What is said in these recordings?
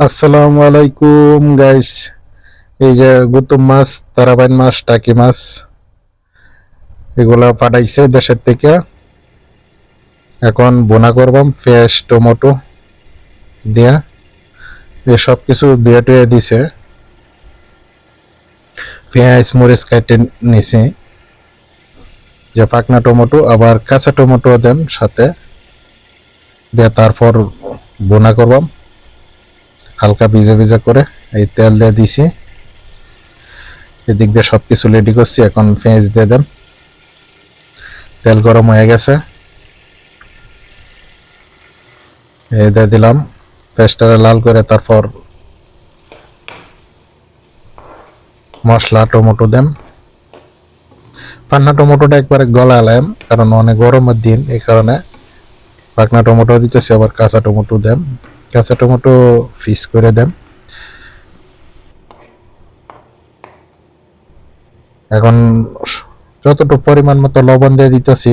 আসসালামু আলাইকুম গাইস। এই যে গুতুম মাছ, তারাবাইন মাছ, টাকি মাছ এগুলা পাঠাইছে দেশের থেকে। এখন বোনা করবাম পেঁয়াজ টমেটো দিয়া। এ সব কিছু দিয়ে টুয়ে দিছে। পেঁয়াজ মরিচ কাটে নিছে, যে পাকনা টমেটো আবার কাঁচা টমেটো দেন সাথে দিয়ে, তারপর বোনা করবাম হালকা ভিজা ভিজা করে। এই তেল দিয়ে দিছি, এদিক দিয়ে সবকিছু রেডি করছি। এখন পেঁয়াজ দিয়ে দেন। তেল গরম হয়ে গেছে, এই দিয়ে দিলাম পেঁয়াজটা লাল করে। তারপর মশলা টমেটো দেন। পান্না টমেটোটা একবারে গলালাম, কারণ অনেক গরমের দিন, এই কারণে পাকনা টমেটো দিতেছি। আবার কাঁচা টমেটো দেন, কাঁচা টমেটো পিস করে দেন। এখন যতটুকু পরিমাণ মতো লবণ দিয়ে দিতেছি,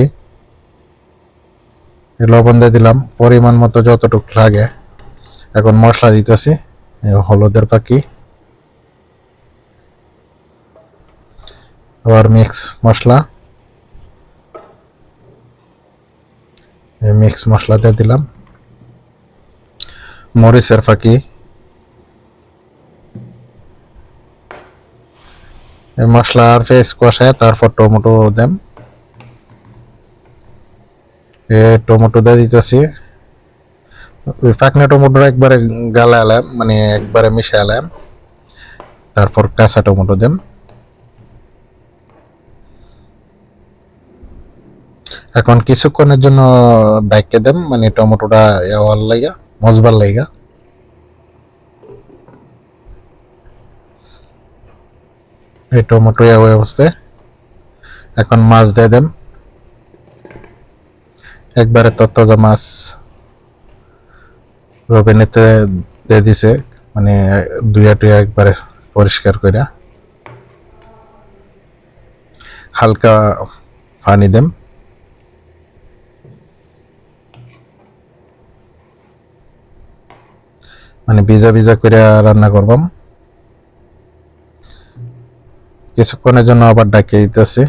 লবণ দিয়ে দিলাম পরিমাণ মতো যতটুকু লাগে। এখন মশলা দিতেছি, হলুদের পাখি, আবার মিক্স মশলা, মিক্স মশলা দিয়ে দিলাম। মরিচের ফাঁকি, মশলা আর পেঁয়াজ কষায় তারপর টমেটো দেন। টমেটো দিয়ে দিতেছি। ওই পাকনা টমেটো একবারে গালা আলাম, মানে একবারে মিশে আলাম। তারপর কাঁচা টমেটো দেন। এখন কিছুক্ষণের জন্য ডাইকে দেন, মানে টমেটোটা হওয়ার লাইগা, মজবার লাইগা। এই টমেটো হয়ে অবস্থায় এখন মাছ দিয়ে দেন। একবারে তত্তাজা মাছ রবিনেতে দিয়ে দিছে, মানে দুইয়া টুয়া একবারে পরিষ্কার করে। হালকা পানি দেন। মানে ভিজা ভিজা করে রান্না করবাম। কিছুক্ষণের জন্য আবার ডাকিয়ে দিতেছি,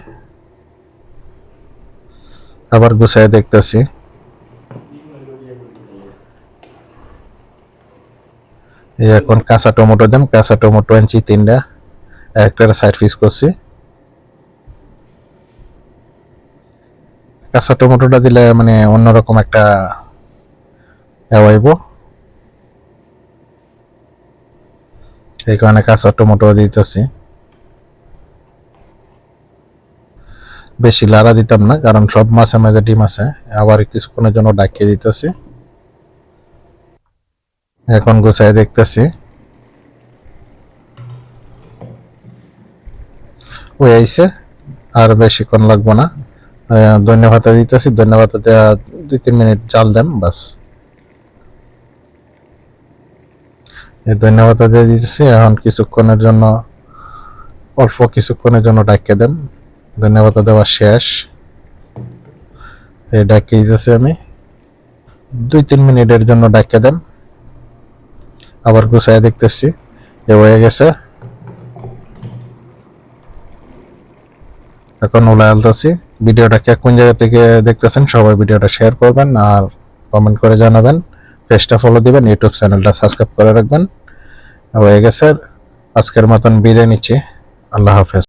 আবার গুছাই দেখতেছি। এখন কাঁচা টমেটো দেন। কাঁচা টমেটো আনছি তিনটা, একটা সাইড পিস করছি। কাঁচা টমেটোটা দিলে মানে অন্যরকম একটা হইব, এই কারণে কাঁচা টমেটো দিতেছি। বেশি লাড়া দিতাম না, কারণ সব মাছের মাঝে ডিম আছে। আবার কিছুক্ষণের জন্য ডাকিয়ে দিতেছি। এখন গুছাই দেখতেছি, ওই আইছে, আর বেশিক্ষণ লাগবো না। ধন্যবাদ দিতেছি, ধন্যবাদ দেওয়া 2-3 মিনিট জাল দেন বাস। এই ধন্যবাদ দিয়ে দিতেছি। এখন কিছুক্ষণের জন্য, অল্প কিছুক্ষণের জন্য ডাকিয়ে দেন। ধন্যবাদ দেওয়া শেষ, এই ডাকিয়ে দিতেছি আমি। 2-3 মিনিটের জন্য ডাকিয়ে দেন। আবার গুছাই দেখতেছি, এ হয়ে গেছে। এখন ওলা আলতাছি। ভিডিওটা কে কোন জায়গা থেকে দেখতেছেন সবাই ভিডিওটা শেয়ার করবেন আর কমেন্ট করে জানাবেন। পেজটা ফলো দিবেন, ইউটিউব চ্যানেলটা সাবস্ক্রাইব করে রাখবেন। হয়ে গেছে। আজকের মতন বিদায় নিচ্ছি। আল্লাহ হাফেজ।